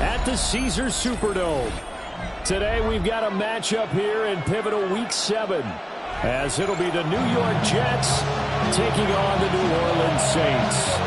at the Caesars Superdome. Today we've got a matchup here in pivotal Week 7, as it'll be the New York Jets taking on the New Orleans Saints.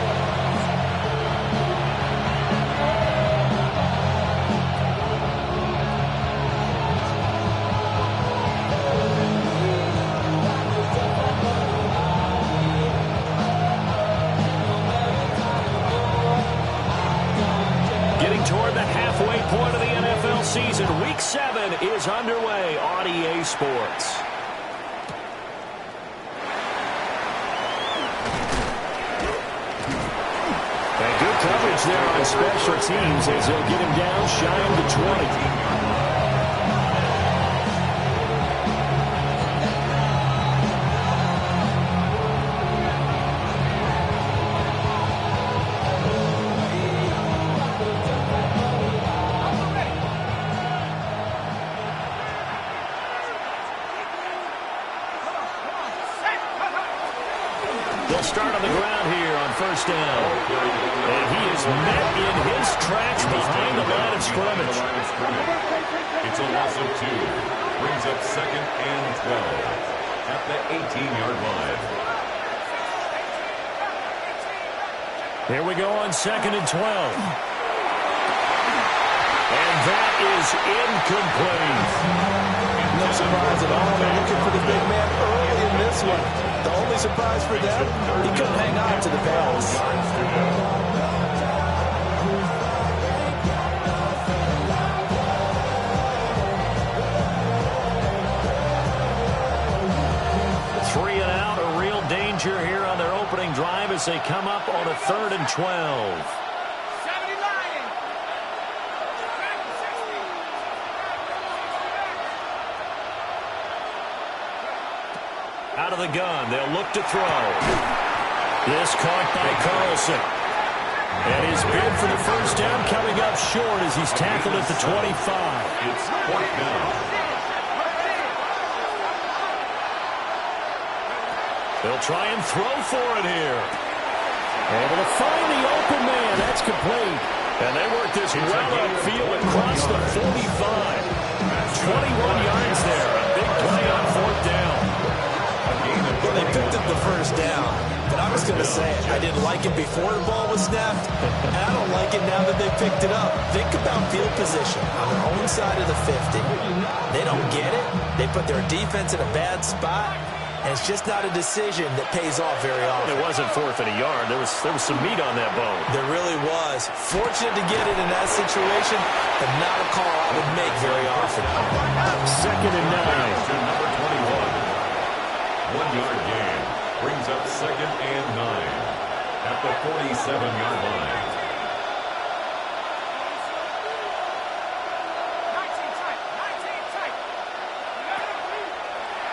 Point of the NFL season. Week 7 is underway on EA Sports. And good coverage there on special teams as they'll get him down shy of the 20. They'll start on the ground here on first down. And he is met in his tracks behind the line of scrimmage. It's a loss of 2. Brings up 2nd and 12 at the 18-yard line. Here we go on 2nd and 12. And that is incomplete. No surprise at all. They're looking for the big man early in this one. The only surprise for them, he couldn't hang on to the pass. Three and out, a real danger here on their opening drive as they come up on a 3rd and 12. Out of the gun, they'll look to throw. This caught by Carlson. And his bid for the first down coming up short as he's tackled at the 25. It's 4th down. They'll try and throw for it here. Able to find the open man. That's complete. And they work this well upfield across the 45. 21 yards there. A big play on 4th down. Well, they picked up the first down, but I was going to say I didn't like it before the ball was snapped, and I don't like it now that they picked it up. Think about field position on their own side of the 50. They don't get it. They put their defense in a bad spot, and it's just not a decision that pays off very often. It wasn't 4th and a yard. There was some meat on that bone. There really was. Fortunate to get it in that situation, but not a call I would make very often. 2nd and 9. 1-yard gain. Brings up 2nd and 9 at the 47-yard line.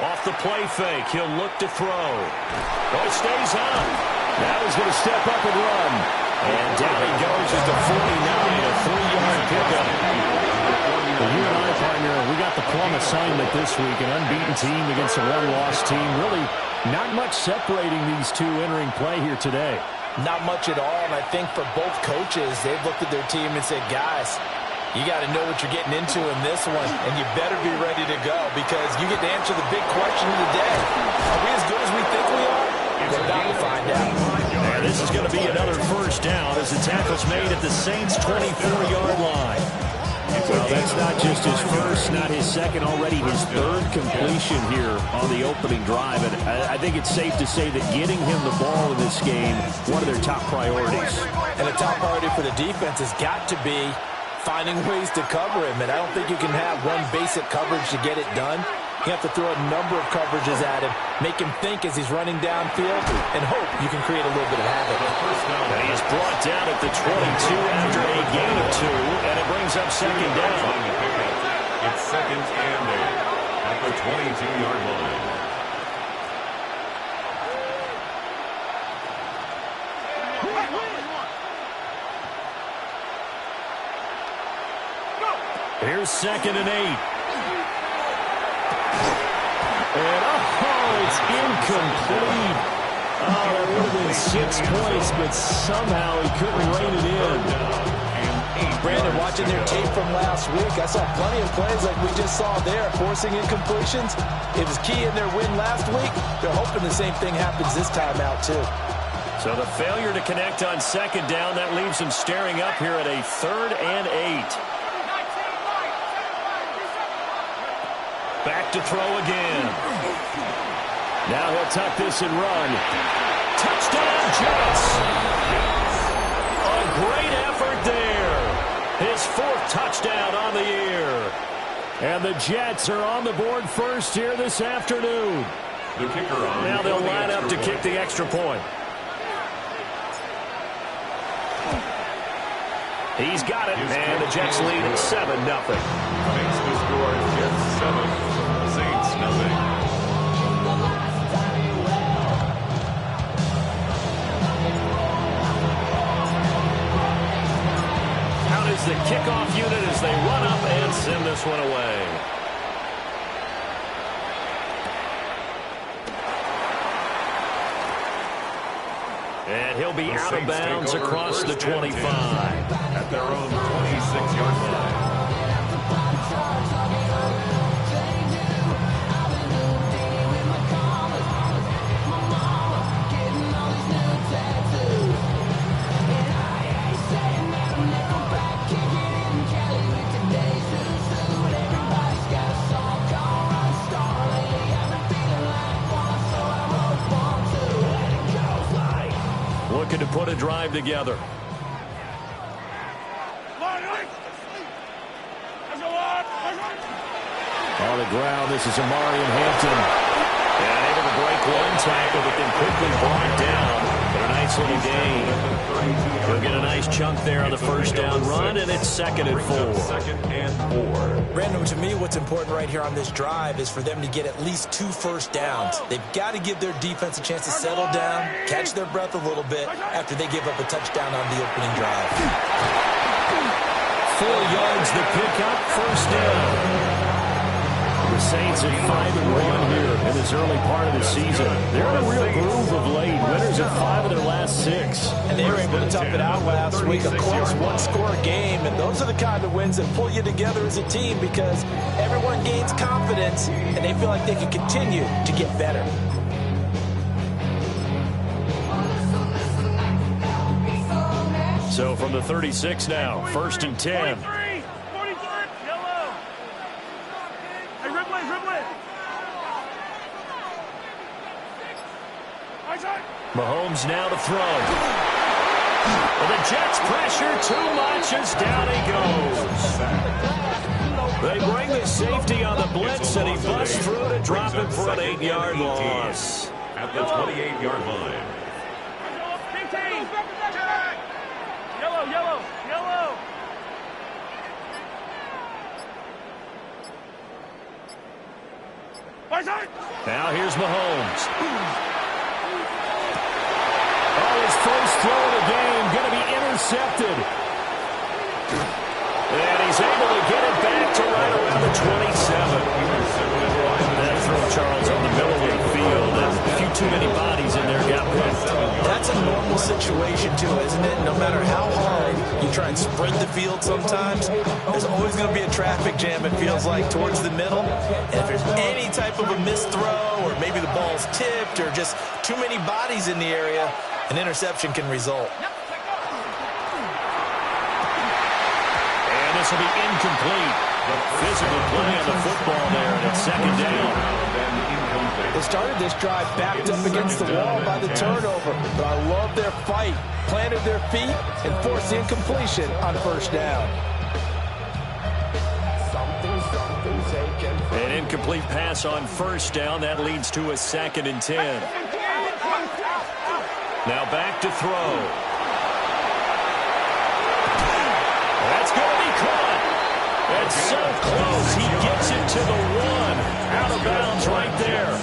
Off the play fake, he'll look to throw. Oh, he stays on. Now he's going to step up and run. And down he goes at the 49, a 3-yard pickup. Well, you and I, partner, we got the plum assignment this week. An unbeaten team against a one-loss team. Really not much separating these two entering play here today. Not much at all, and I think for both coaches, they've looked at their team and said, guys, you got to know what you're getting into in this one, and you better be ready to go because you get to answer the big question of the day. Are we as good as we think we are? We're about to find out. And this is going to be another first down as the tackle's made at the Saints' 24-yard line. Well, that's not just his first, not his second, already his 3rd completion here on the opening drive. And I think it's safe to say that getting him the ball in this game, one of their top priorities. And the top priority for the defense has got to be finding ways to cover him. And I don't think you can have one basic coverage to get it done. You have to throw a number of coverages at him, make him think as he's running downfield, and hope you can create a little bit of havoc. And he is brought down at the 22 after a gain of 2, and it brings up 2nd down. It's 2nd and 8 at the 22-yard line. Here's 2nd and 8. And, oh, it's incomplete. Oh, that would have been 6 points, but somehow he couldn't rein it in. And 8 Brandon, watching their tape from last week, I saw plenty of plays like we just saw there, forcing incompletions. It was key in their win last week. They're hoping the same thing happens this time out, too. So the failure to connect on second down, that leaves him staring up here at a 3rd and 8. Back to throw again. Now he'll tuck this and run. Touchdown, Jets! A great effort there. His 4th touchdown on the year. And the Jets are on the board first here this afternoon. The kicker on. Now they'll line up to kick the extra point. He's got it, and the Jets lead at 7-0. Makes the score Jets 7, Saints nothing. Out is the kickoff unit as they run up and send this one away. And he'll be out of bounds across the 25. At their own 26-yard line. Looking to put a drive together. On the ground, this is Amari Hampton. And able to break one tackle, but then quickly brought down. But a nice little gain. He'll get a nice chunk there on the first down run, and it's 2nd and 4. 2nd and 4. Brandon, to me, what's important right here on this drive is for them to get at least 2 first downs. They've got to give their defense a chance to settle down, catch their breath a little bit after they give up a touchdown on the opening drive. 4 yards the pickup, first down. The Saints at 5-1 here in this early part of the season. They're in a real groove of late. Winners of 5 of their last 6. And they were able to tough it out last week. A close one-score game. And those are the kind of wins that pull you together as a team because everyone gains confidence and they feel like they can continue to get better. So from the 36 now, 1st and 10. Mahomes now to throw. Well, the Jets pressure too much as down he goes. They bring the safety on the blitz, and he busts through to drop him for an 8-yard loss. At the 28-yard line. Yellow. Now here's Mahomes. His first throw of the game going to be intercepted. And he's able to get it back to right around the 27. That throw, Charles, on the middle of the field. And a few too many bodies in there got picked. That's a normal situation, too, isn't it? No matter how hard you try and sprint the field sometimes, there's always going to be a traffic jam, it feels like, towards the middle. And if there's any type of a missed throw or maybe the ball's tipped or just too many bodies in the area, an interception can result. And this will be incomplete. The physical play on the football there, and it's 2nd down. They started this drive backed up against the wall by the turnover, but I love their fight. Planted their feet and forced the incompletion on 1st down. An incomplete pass on 1st down. That leads to a 2nd and 10. Now back to throw. That's going to be caught. That's so close. He gets it to the 1. Out of bounds right there.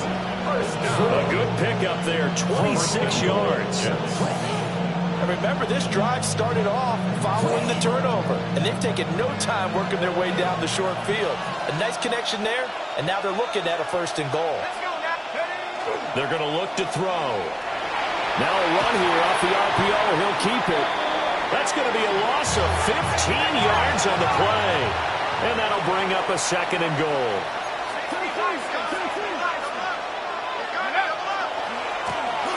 A good pickup there. 26 yards. And remember, this drive started off following the turnover. And they've taken no time working their way down the short field. A nice connection there. And now they're looking at a 1st and goal. They're going to look to throw. Now a run here off the RPO. He'll keep it. That's going to be a loss of 15 yards on the play. And that'll bring up a 2nd and goal.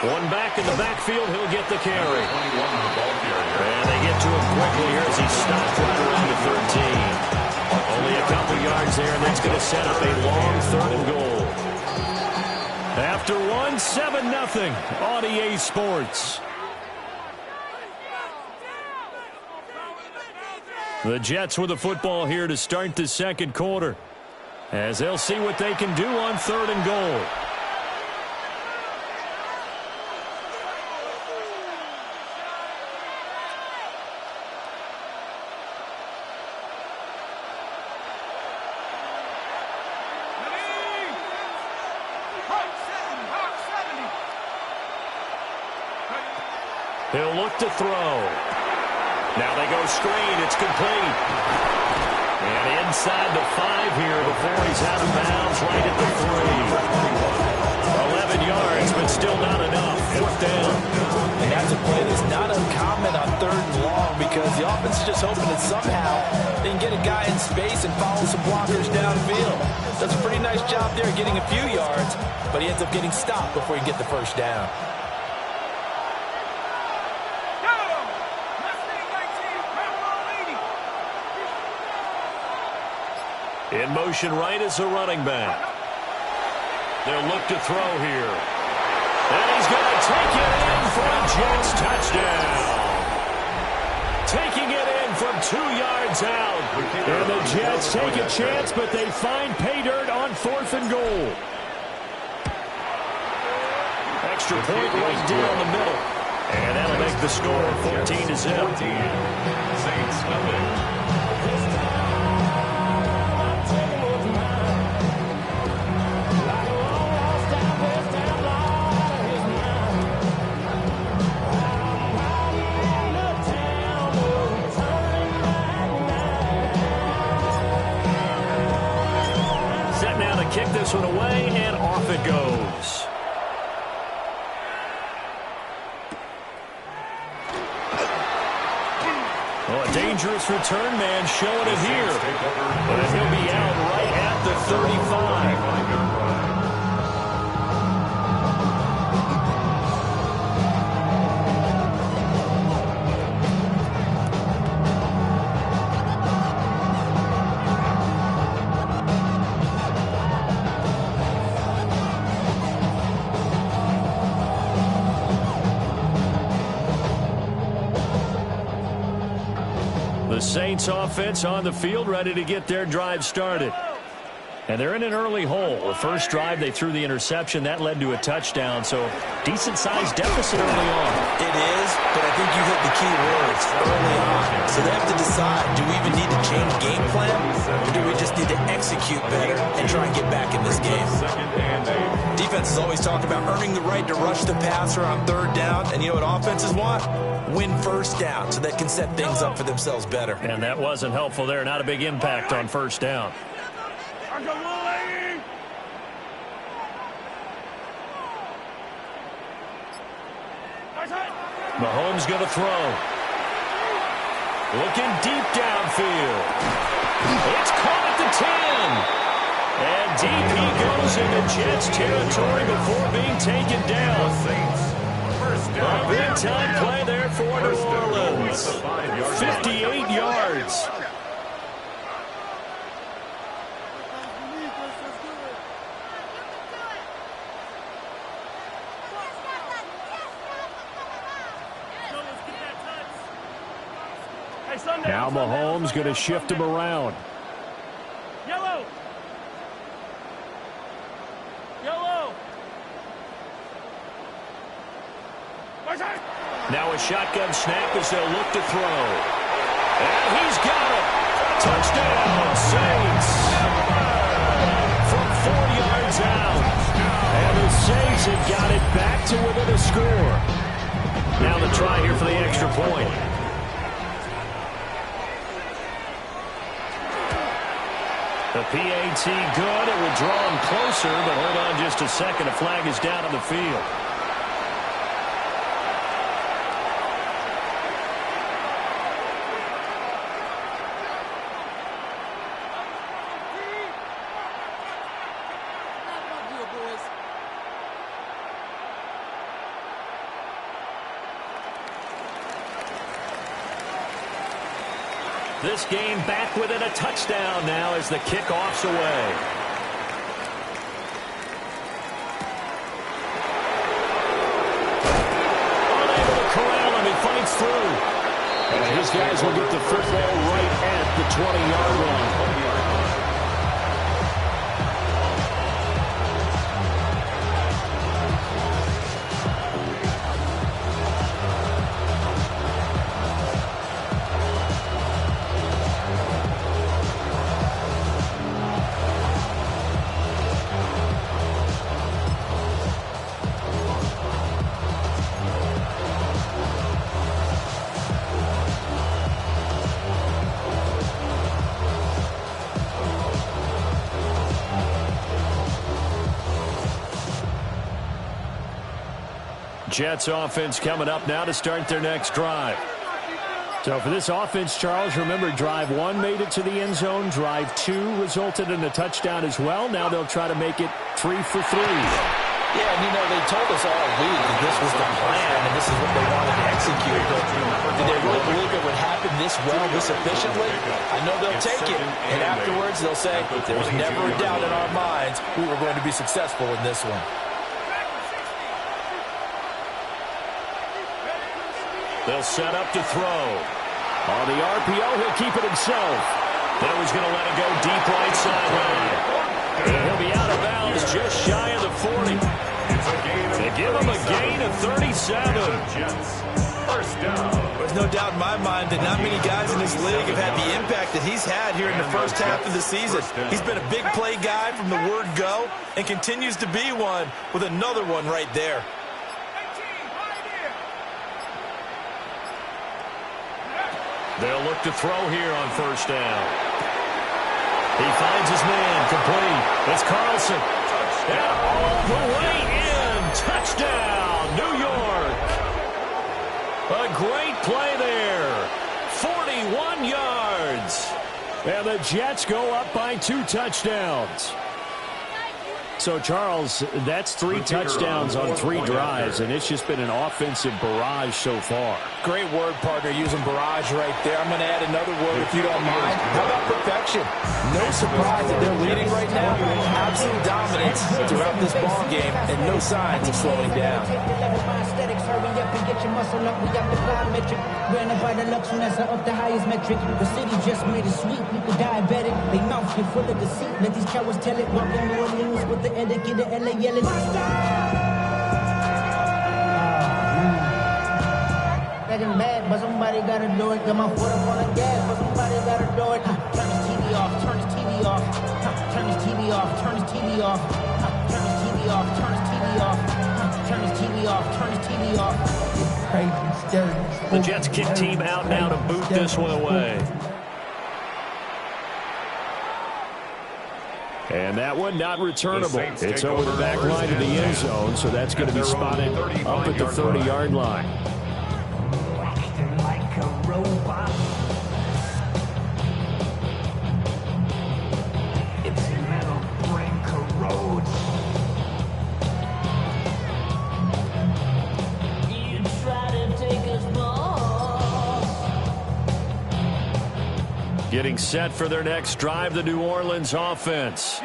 One back in the backfield. He'll get the carry. And they get to him quickly here as he stopped right around the 13. Only a couple yards there, and that's going to set up a long 3rd and goal. After one, 7-0 on EA Sports. The Jets with the football here to start the 2nd quarter, as they'll see what they can do on 3rd and goal. He'll look to throw. Now they go screen. It's complete. And inside the 5 here before he's out of bounds right at the 3. 11 yards, but still not enough. 4th down. And that's a play that's not uncommon on 3rd and long because the offense is just hoping that somehow they can get a guy in space and follow some blockers downfield. Does a pretty nice job there getting a few yards, but he ends up getting stopped before he can get the 1st down. In motion right is a running back. They'll look to throw here. And he's going to take it in for a Jets touchdown. Taking it in from 2 yards out. And the Jets take a chance, but they find pay dirt on 4th and goal. Extra point right down the middle. And that'll make the score 14-0. Saints nothing. Kick this one away, and off it goes. Well, a dangerous return man showing it here. But he'll be out right at the 35. Saints offense on the field, ready to get their drive started. And they're in an early hole. The first drive, they threw the interception. That led to a touchdown, so decent-sized deficit early on. It is, but I think you hit the key words early on. So they have to decide, do we even need to change game plan, or do we just need to execute better and try and get back in this game? Defenses always talk about earning the right to rush the passer on 3rd down, and you know what offenses want? Win 1st down so they can set things up for themselves better. And that wasn't helpful there. Not a big impact on 1st down. Mahomes going to throw. Looking deep downfield. It's caught at the 10. And deep he goes into Jets territory before being taken down. A big-time play there for New Orleans. 58 yards. Now Mahomes going to shift him around. Yellow. Yellow. Now a shotgun snap as they'll look to throw. And he's got it. Touchdown, Saints. From 4 yards out. And the Saints have got it back to within a score. Now the try here for the extra point. The PAT good. It will draw him closer, but hold on just a second. A flag is down on the field. This game back within a touchdown now as the kickoff's away. Unable to corral him. He fights through. And his guys will get the football right at the 20-yard line. Jets offense coming up now to start their next drive. So for this offense, Charles, remember drive 1 made it to the end zone. Drive 2 resulted in a touchdown as well. Now they'll try to make it 3 for 3. Yeah, and you know, they told us all week that this was the plan and this is what they wanted to execute. But did they really believe it would happen this well, this efficiently? I know they'll take it, and afterwards they'll say, there was never a doubt in our minds we were going to be successful in this one. They'll set up to throw. On the RPO, he'll keep it himself. Then he's going to let it go deep right sideline. And he'll be out of bounds just shy of the 40. They give him a gain of 37. First down. There's no doubt in my mind that not many guys in this league have had the impact that he's had here in the first half of the season. He's been a big play guy from the word go and continues to be one with another one right there. They'll look to throw here on first down. He finds his man complete. It's Carlson. And all the way in. Touchdown, New York. A great play there. 41 yards. And the Jets go up by 2 touchdowns. So, Charles, that's 3 touchdowns on 3 drives, and it's just been an offensive barrage so far. Great word, partner, using barrage right there. I'm going to add another word if you don't mind. How about perfection? No surprise that they're leading right now. Absolute dominance throughout this ball game and no signs of slowing down. The highest metric. The city just made it sweet. People diabetic. They mouth get full of deceit. Let these cowards tell it. Walking New Orleans with the etiquette of LA yelling. Getting mad, but somebody gotta do it. Got my foot up on the gas, but somebody gotta do it. Turn his TV off. Turn his TV off. Turn his TV off. Turn his TV off. Turn his TV off. Turn his TV off. Turn his TV off. Turn his TV off. The Jets kick team out now to boot this one away. And that one not returnable. It's over the back line of the end zone, so that's going to be spotted up at the 30-yard line. Acting like a robot. Its metal brain corrodes. You try to take us Getting set for their next drive, the New Orleans offense.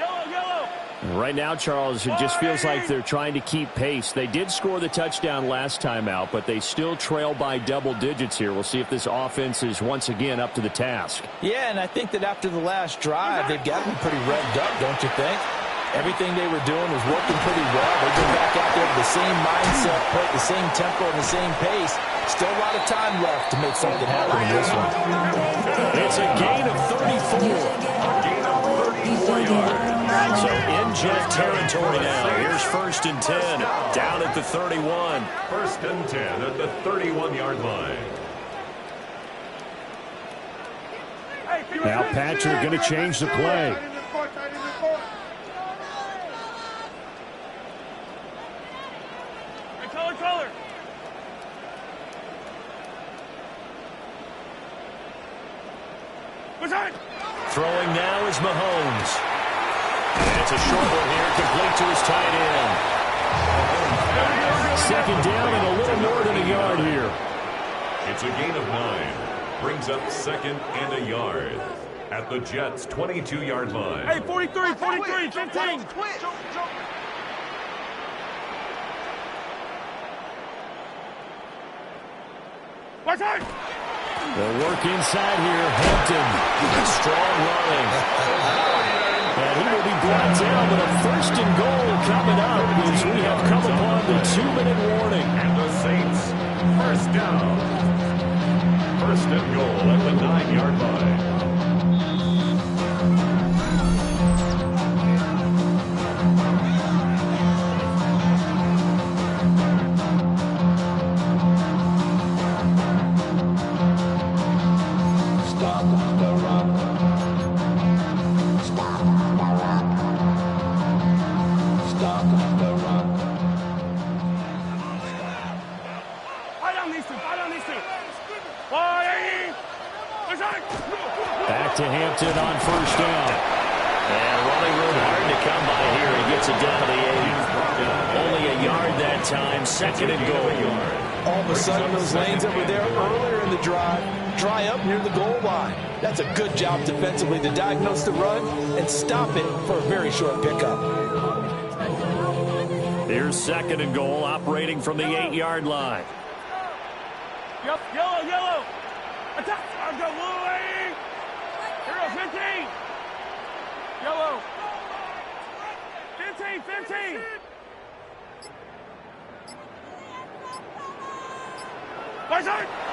Right now, Charles, it just feels like they're trying to keep pace. They did score the touchdown last time out, but they still trail by double digits here. We'll see if this offense is once again up to the task. Yeah, and I think that after the last drive, they've gotten pretty revved up, don't you think? Everything they were doing was working pretty well. They get back out there with the same mindset, play the same tempo, and the same pace. Still a lot of time left to make something happen in this one. It's a gain of 34. Gain of 34 yards. So in Jet territory now. Here's 1st and 10 down at the 31. 1st and 10 at the 31-yard line. Now Patrick going to change the play. Color. Throwing now is Mahomes. And it's a short one here, complete to his tight end. 2nd down and a little more than a yard here. It's a gain of 9. Brings up 2nd and a yard at the Jets' 22-yard line. Hey, 43, 15. What's that? They'll work inside here. Hampton. Strong running. And he will be brought down with a 1st and goal coming up as we have come upon the 2-minute warning. And the Saints, 1st down. 1st and goal at the 9-yard line. Back to Hampton on 1st down. And running room hard to come by here. He gets it down to the 8. Only a yard that time. 2nd and goal. All of a sudden, those lanes that were there earlier in the drive dry up near the goal line. That's a good job defensively to diagnose the run and stop it for a very short pickup. Here's 2nd and goal, operating from the 8-yard line. Yep, yellow. Attack. I'll go away. Here, 15. Yellow. 15.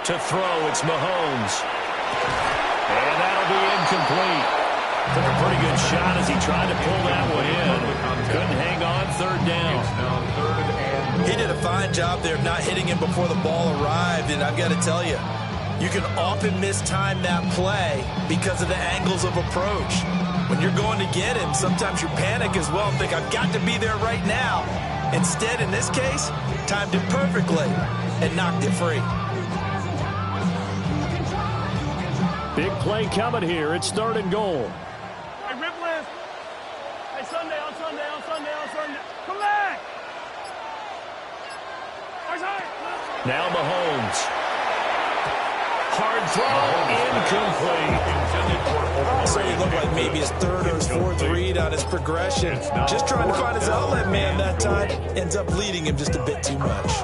To throw, it's Mahomes. And that'll be incomplete. Took a pretty good shot as he tried to pull that one in. Couldn't hang on, 3rd down. He did a fine job there of not hitting him before the ball arrived, and I've got to tell you, you can often mistime that play because of the angles of approach. When you're going to get him, sometimes you panic as well and think, I've got to be there right now. Instead, in this case, timed it perfectly and knocked it free. Big play coming here. It's 3rd and goal. Hey, rip list. Hey, Sunday. Come back. Now Mahomes. Hard throw, incomplete. So he looked like maybe his 3rd or his 4th read on his progression. Just trying to find his outlet man that time. Ends up leading him just a bit too much.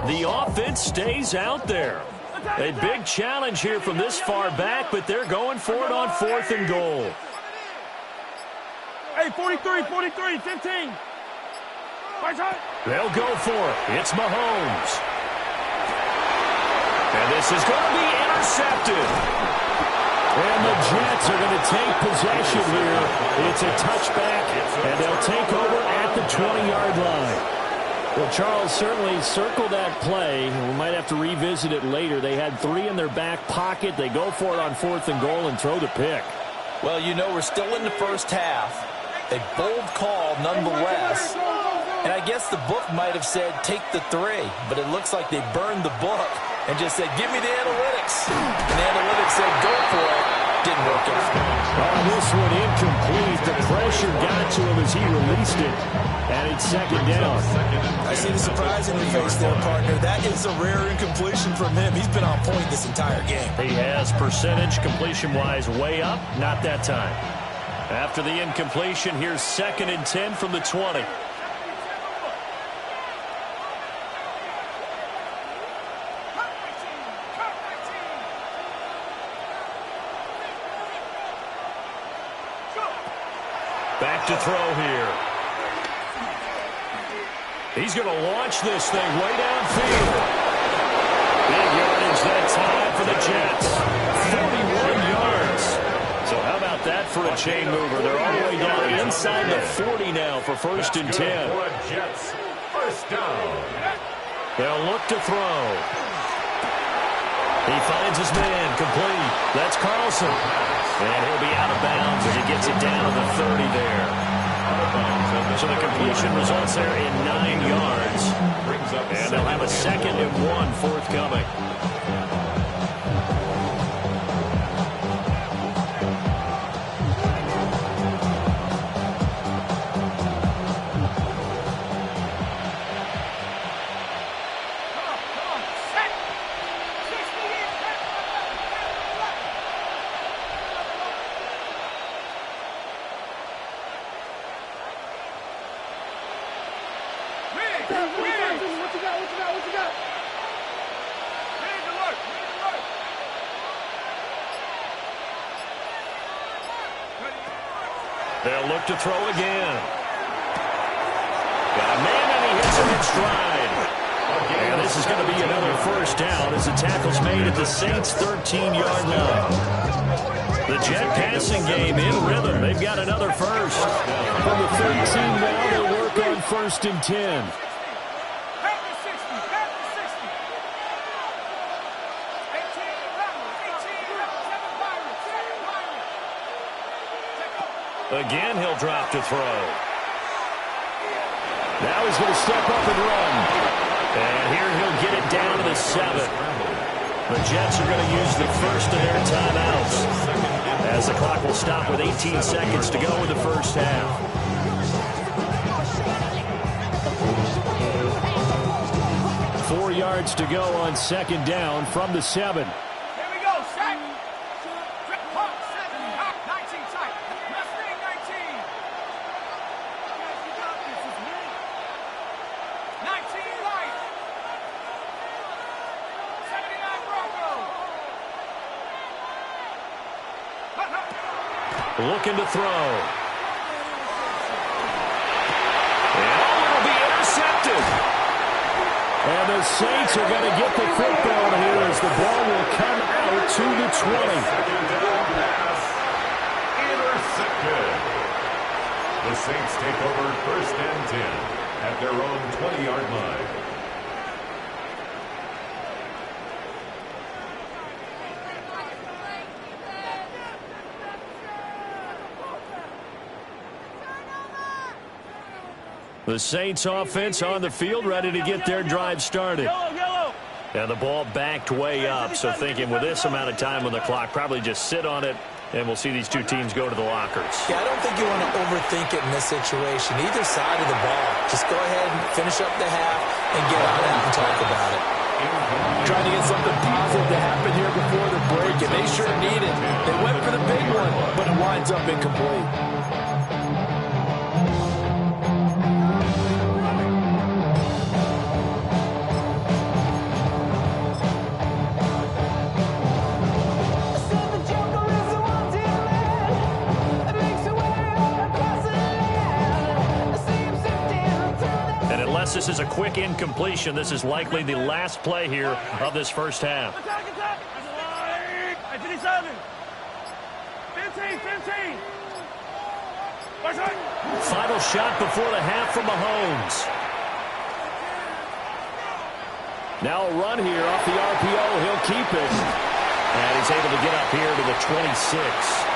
The offense stays out there. A big challenge here from this far back, but they're going for it on 4th and goal. Hey, 43, 15. They'll go for it. It's Mahomes. And this is going to be intercepted. And the Jets are going to take possession here. It's a touchback, and they'll take over at the 20-yard line. Well, Charles, certainly circle that play. We might have to revisit it later. They had 3 in their back pocket. They go for it on 4th and goal and throw the pick. Well, you know, we're still in the first half. A bold call nonetheless. And I guess the book might have said take the 3, but it looks like they burned the book and just said, give me the analytics. And the analytics said, go for it. Didn't work out. Oh, this one incomplete. The pressure got to him as he released it. And it's 2nd down. I see the surprise in your face there, partner. That is a rare incompletion from him. He's been on point this entire game. He has percentage completion-wise way up. Not that time. After the incompletion, here's 2nd and 10 from the 20. Back to throw here. He's going to launch this thing way downfield. Big yardage that time for the Jets. 41 yards. So how about that for a chain mover? They're all the way down inside the 40 now for 1st and 10. For Jets, 1st down. They'll look to throw. He finds his man, complete. That's Carlson. And he'll be out of bounds as he gets it down to the 30 there. So the completion results there in 9 yards. And they'll have a 2nd and 1 forthcoming. They'll look to throw again. Got a man, and he hits him in stride. And this is going to be another first down as the tackle's made at the Saints' 13-yard line. The Jet passing game in rhythm. They've got another first. From the 13 now, they work on 1st and 10. Again, he'll drop to throw. Now he's going to step up and run. And here he'll get it down to the 7. The Jets are going to use the first of their timeouts as the clock will stop with 18 seconds to go in the first half. Four yards to go on 2nd down from the 7. Looking to throw. And it'll be intercepted. And the Saints are going to get the football here as the ball will come out to the 20. Intercepted. The Saints take over 1st and 10 at their own 20-yard line. The Saints offense on the field, ready to get their drive started. And the ball backed way up, so thinking with this amount of time on the clock, probably just sit on it, and we'll see these two teams go to the lockers. Yeah, I don't think you want to overthink it in this situation. Either side of the ball. Just go ahead and finish up the half and get on out and talk about it. Trying to get something positive to happen here before the break, and they sure need it. They went for the big one, but it winds up incomplete. This is a quick incompletion. This is likely the last play here of this first half. Attack, attack. 15. Final shot before the half from Mahomes. Now a run here off the RPO. He'll keep it. And he's able to get up here to the 26.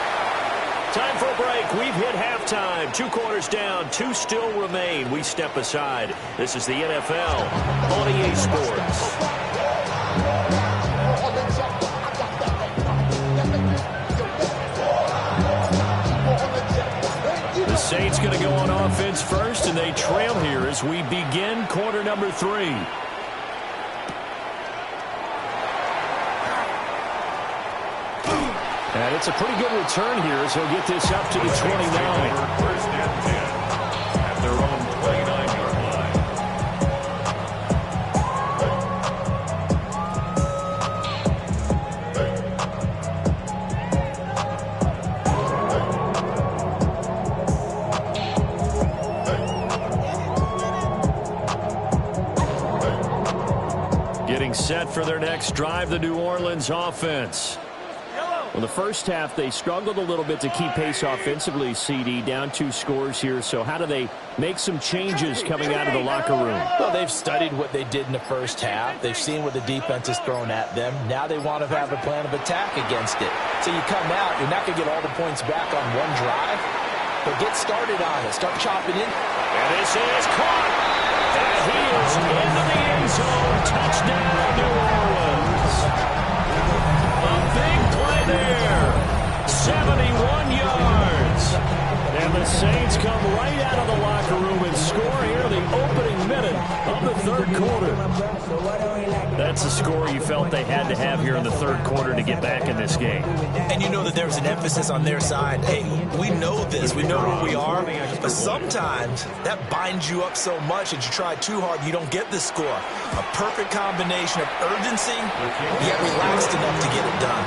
Time for a break. We've hit halftime. 2 quarters down. 2 still remain. We step aside. This is the NFL on EA Sports. The Saints going to go on offense first, and they trail here as we begin quarter number 3. And it's a pretty good return here as he'll get this up to the 29. First and 10 at their own 29-yard line. Getting set for their next drive, the New Orleans offense. Well, the first half, they struggled a little bit to keep pace offensively, CD, down 2 scores here. So how do they make some changes coming out of the locker room? Well, they've studied what they did in the first half. They've seen what the defense has thrown at them. Now they want to have a plan of attack against it. So you come out, you're not going to get all the points back on one drive, but get started on it. Start chopping in. And this is caught. And he is into the end zone. Touchdown, New Orleans. A big play there. 71 yards. And the Saints come right out of the locker room and score here the opening minute of the third quarter. That's a score you felt they had to have here in the third quarter to get back in this game. And you know that there's an emphasis on their side. Hey, we know this. We know where we are. But sometimes that binds you up so much that you try too hard, you don't get this score. A perfect combination of urgency, yet relaxed enough to get it done.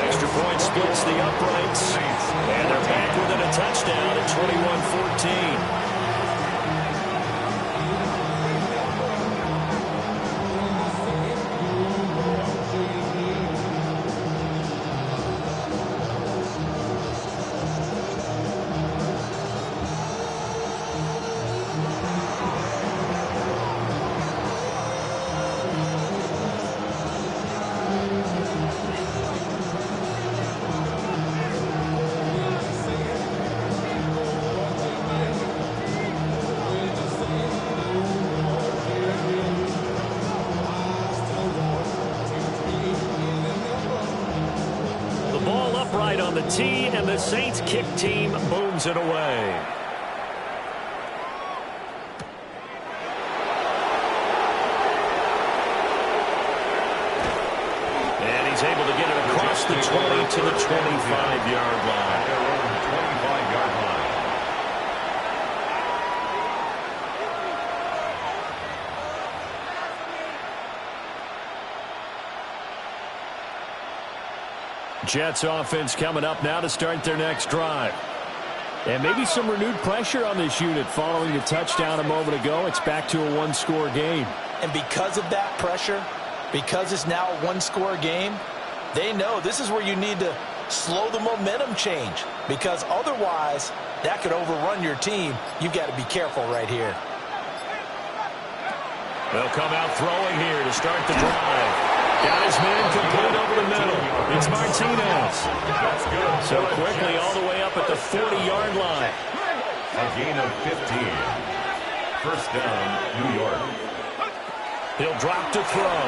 Extra point splits the uprights. And they're back within a touchdown at 21-14. On the tee, and the Saints kick team booms it away. And he's able to get it across the 20 to the 25-yard line. 25-yard line. Jets offense coming up now to start their next drive. And maybe some renewed pressure on this unit following the touchdown a moment ago. It's back to a one-score game. And because of that pressure, because it's now a one-score game, they know this is where you need to slow the momentum change, because otherwise that could overrun your team. You've got to be careful right here. They'll come out throwing here to start the drive. Got his man complete over the middle. It's Martinez. That's good. So quickly all the way up at the 40-yard line. A gain of 15. First down, New York. He'll drop to throw.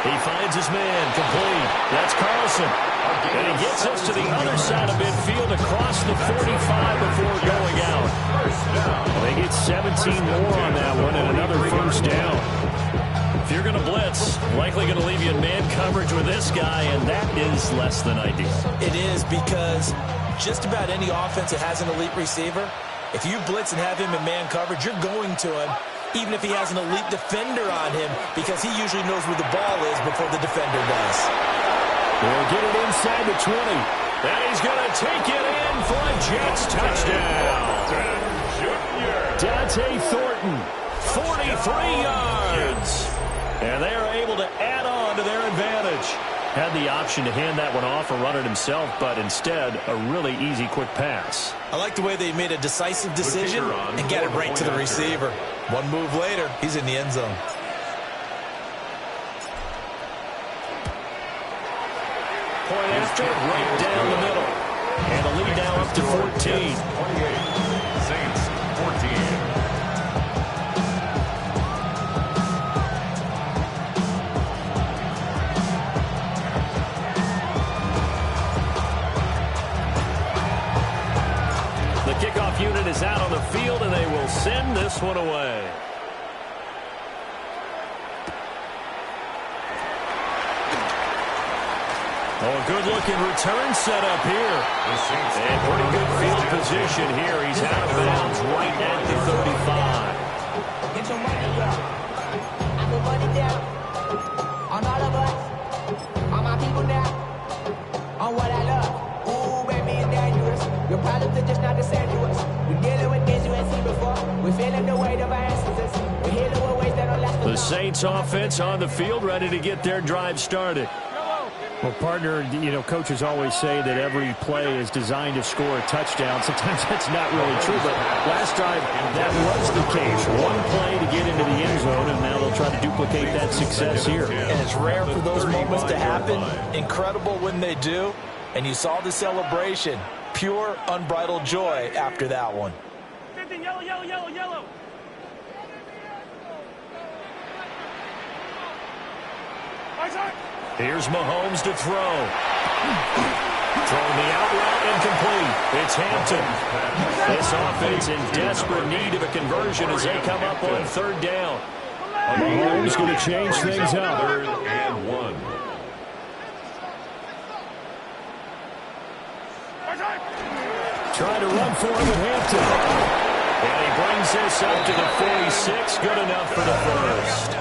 He finds his man complete. That's Carlson. And he gets us to the other side of midfield across the 45 before going out. They get 17 more on that one and another first down. If you're going to blitz, likely going to leave you in man coverage with this guy, and that is less than ideal. It is, because just about any offense that has an elite receiver, if you blitz and have him in man coverage, you're going to him, even if he has an elite defender on him, because he usually knows where the ball is before the defender does. We'll get it inside the 20. And he's going to take it in for a Jets touchdown. Dante Thornton, 43 yards. And they are able to add on to their advantage. Had the option to hand that one off or run it himself, but instead a really easy quick pass. I like the way they made a decisive decision and got it right to the receiver. One move later, he's in the end zone. Point after, right down the middle. And the lead now up to 14. 28. Saints 14. Kickoff unit is out on the field, and they will send this one away. Oh, a good-looking return set up here. And pretty good field position here. He's out of bounds right at the 35. Get your money up. I put money down on all of us, on my people now, on what I love. Ooh, baby, it's dangerous. Your problems are just not the same to us. We're dealing with things you ain't seen before. We're feeling the weight of our ancestors. We're healing with ways that don't last. The Saints offense on the field, ready to get their drive started. Well, partner, you know, coaches always say that every play is designed to score a touchdown. Sometimes that's not really true, but last drive, that was the case. One play to get into the end zone, and now they'll try to duplicate that success here. And it's rare for those moments to happen. Incredible when they do. And you saw the celebration. Pure, unbridled joy after that one. 15, yellow, yellow, yellow, yellow. Here's Mahomes to throw. Throwing the out route incomplete. It's Hampton. This offense in desperate need of a conversion as they come up on third down. Mahomes going to change things up. 3rd and 1. Trying to run for it with Hampton. And he brings this up to the 46. Good enough for the first.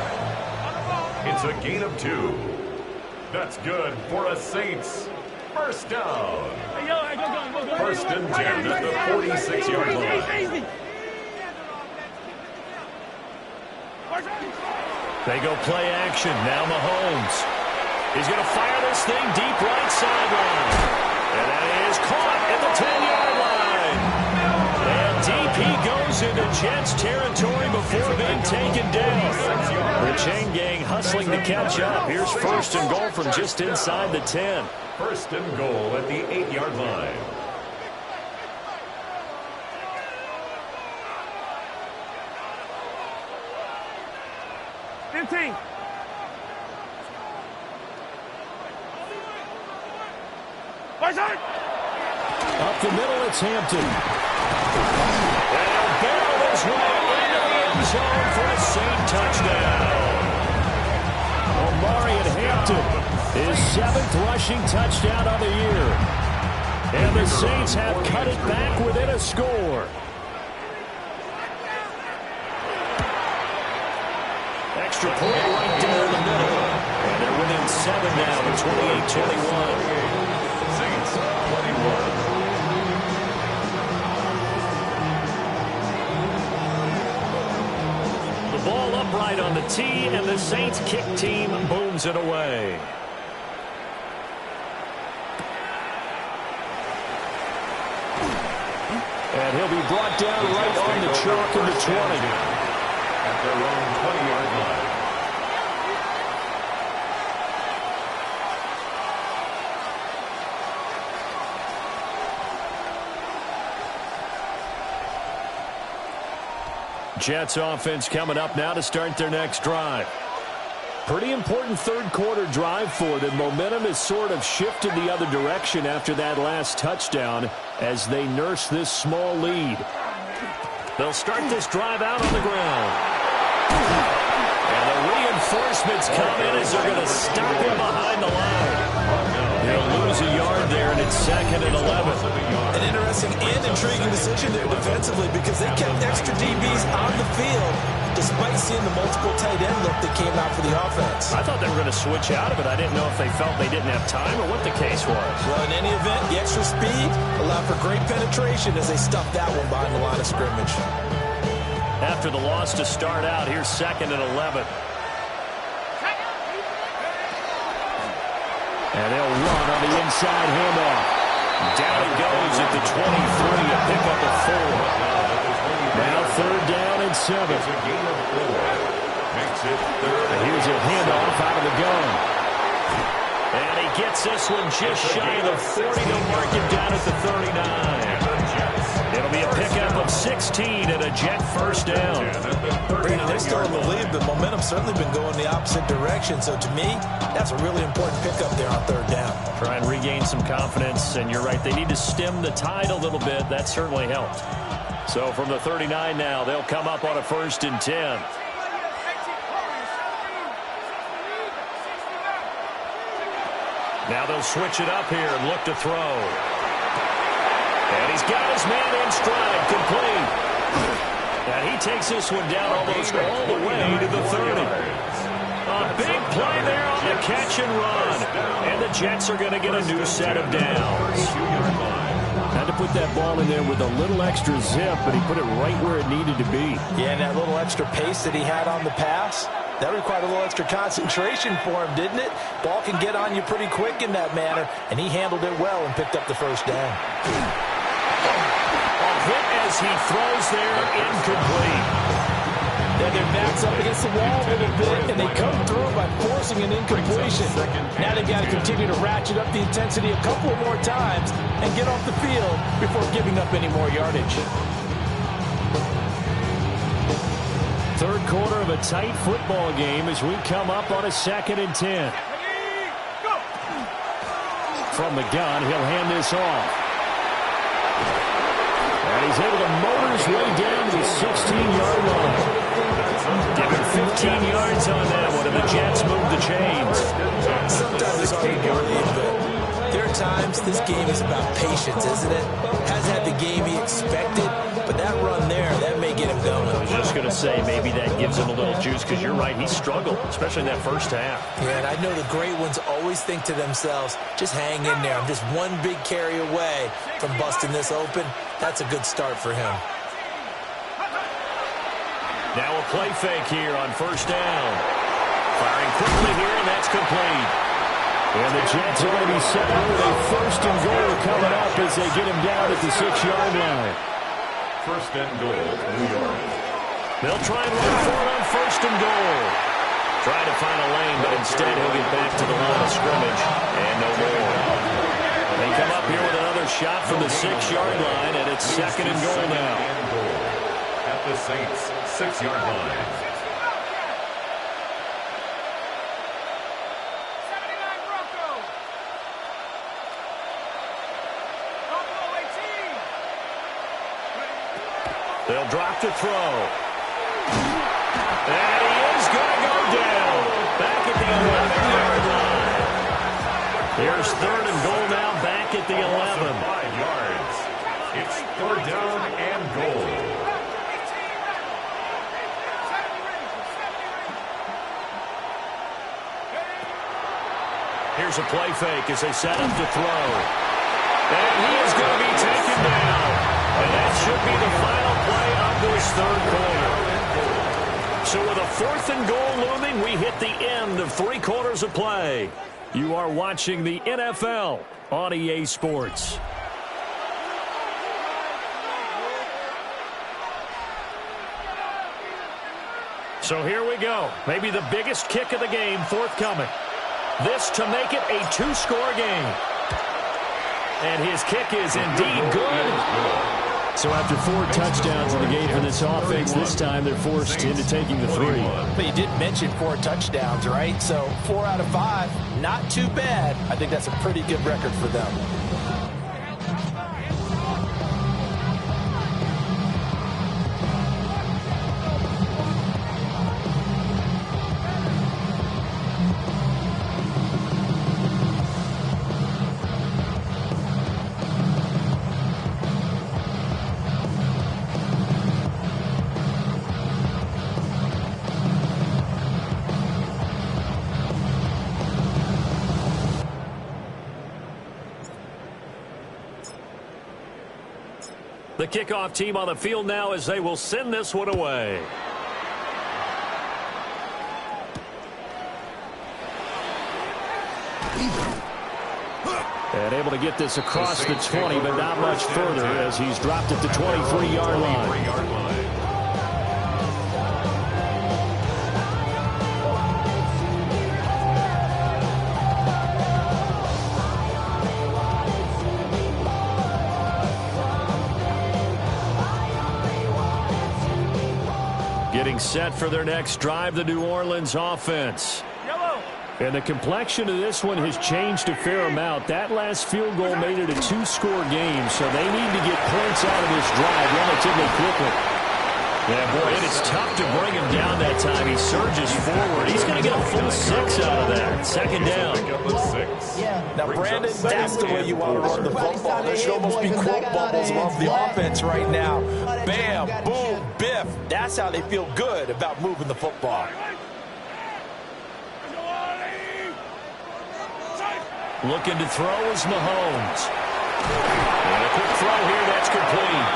It's a gain of 2. That's good for a Saints. First down. Hey, yo, hey, go. 1st and 10 at the 46-yard line. Easy. They go play action. Now Mahomes. He's going to fire this thing deep right sideline. And that is caught at the 10-yard line. And deep he goes into Jets territory before being taken down. The chain gang hustling to catch up. Here's 1st and goal from just inside the 10. 1st and goal at the 8-yard line. Up the middle, it's Hampton. And barrel his way into the end zone for a Saint touchdown. Omarion Hampton, his 7th rushing touchdown of the year. And the Saints have cut it back within a score. Extra point right down the middle. And they're within 7 now at 28-21. Saints 21. The ball upright on the tee, and the Saints kick team booms it away. And he'll be brought down right on the chalk in the 20. At their own 20-yard line. Jets offense coming up now to start their next drive. Pretty important third quarter drive for them. Momentum has sort of shifted the other direction after that last touchdown as they nurse this small lead. They'll start this drive out on the ground. And the reinforcements come in as they're going to stop him behind the line. They'll lose a yard there, and it's 2nd and 11. An interesting and intriguing decision there defensively because they kept extra DBs on the field despite seeing the multiple tight end look that came out for the offense. I thought they were going to switch out of it. I didn't know if they felt they didn't have time or what the case was. Well, in any event, the extra speed allowed for great penetration as they stuffed that one behind the line of scrimmage. After the loss to start out, here's 2nd and 11. And they'll run on the inside handoff. Down it goes at the 23, a pickup of 4. Now 3rd down and 7. It's a gain of 4. Makes it 3rd. And here's a handoff out of the gun. And he gets this one just shy of the 40. They'll mark him down at the 39. It'll be a pickup of 16 and a Jet first down. Brady, they're still in the lead, but momentum's certainly been going the opposite direction. So to me, that's a really important pickup there on 3rd down. Try and regain some confidence, and you're right. They need to stem the tide a little bit. That certainly helped. So from the 39 now, they'll come up on a 1st and 10. Now they'll switch it up here and look to throw. And he's got his man in stride, complete. And he takes this one down almost all the way to the 30. A big play there on the catch and run. And the Jets are going to get a new set of downs. Had to put that ball in there with a little extra zip, but he put it right where it needed to be. Yeah, and that little extra pace that he had on the pass, that required a little extra concentration for him, didn't it? Ball can get on you pretty quick in that manner, and he handled it well and picked up the 1st down. A hit as he throws there, incomplete. Then their backs up against the wall a little bit, and they come through by forcing an incompletion. Now they've got to continue to ratchet up the intensity a couple of more times and get off the field before giving up any more yardage. Third quarter of a tight football game as we come up on a 2nd and 10. From the gun, he'll hand this off. And he's able to motor his way down to the 16-yard line. Give him 15 yards on that one, and the Jets move the chains. Sometimes it's hard to believe, but there are times this game is about patience, isn't it? Hasn't had the game he expected, but that run there, that may get him going. I was just going to say, maybe that gives him a little juice, because you're right, he struggled, especially in that first half. Yeah, and I know the great ones always think to themselves, just hang in there. I'm just one big carry away from busting this open. That's a good start for him. Now a play fake here on first down. Firing quickly here, and that's complete. And the Jets are going to be set up with a 1st and goal coming up as they get him down at the 6-yard line. 1st and goal, New York. They'll try and run for it on 1st and goal. Trying to find a lane, but instead he'll get back to the line of scrimmage. And no more. They come up here with another shot from the 6-yard line, and it's 2nd and goal now. At the Saints 6-yard line. They'll drop to throw. And he is going to go down. Back at the 11-yard line. Here's 3rd and goal now, back at the 11. 5 yards. It's 3rd down and goal. Here's a play fake as they set him to throw. And he is going to be taken down. And that should be the final play of this 3rd quarter. So with a 4th and goal looming, we hit the end of 3 quarters of play. You are watching the NFL on EA Sports. So here we go. Maybe the biggest kick of the game forthcoming. This to make it a 2-score game. And his kick is indeed good. So after 4 touchdowns in the game for this offense, this time they're forced into taking the 3. But you did mention 4 touchdowns, right? So 4 out of 5, not too bad. I think that's a pretty good record for them. The kickoff team on the field now as they will send this one away. And able to get this across the 20, but not much further as he's dropped at the 23-yard line. Getting set for their next drive, the New Orleans offense. And the complexion of this one has changed a fair amount. That last field goal made it a 2-score game, so they need to get points out of this drive relatively quickly. Yeah, boy, it is tough to bring him down that time. He surges forward. He's going to get a full 6 out of that. 2nd down. Now, Brandon, that's the way you want to run the football. There should almost be quote bubbles above the offense right now. Bam, boom, biff. That's how they feel good about moving the football. Looking to throw is Mahomes. And a quick throw here, that's complete.